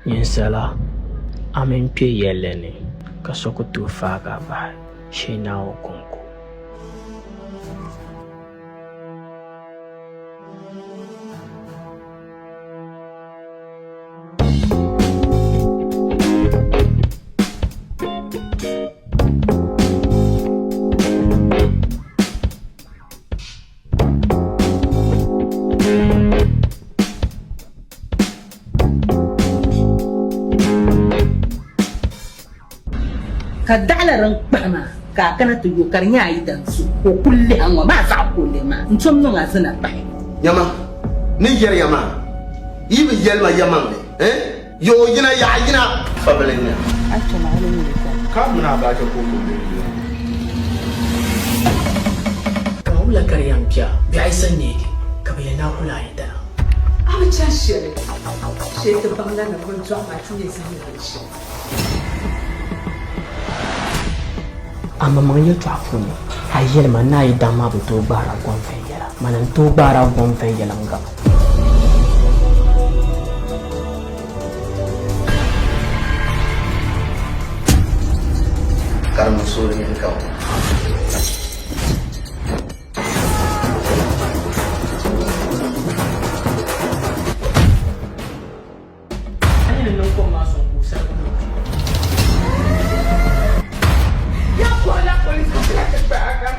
Yinsala, amin pe yeleni, ka sokutu faga ba, shina okunku. Kadala bama ka kana to yo karnya idan su ko kulle an wa ma za kulle ma ntom no ngazana ba yama ni yer yama ibe yelma yama yo yina ya yina fabalenya acha na hali ni ka muna ba ta koko Ka hula karyam pya, bi ai san ne ka bayyana kula ida. acha shere she to bangla na kon twa ma tune sai ni shi Amma man yi twafu ne, a yelma na yi dama bu to bara gwanfen yala, manan to bara gwanfen yala nga. karamu sura ne ka Ani ne ko ma so ku sa ku. ya ko la police ko la ka ka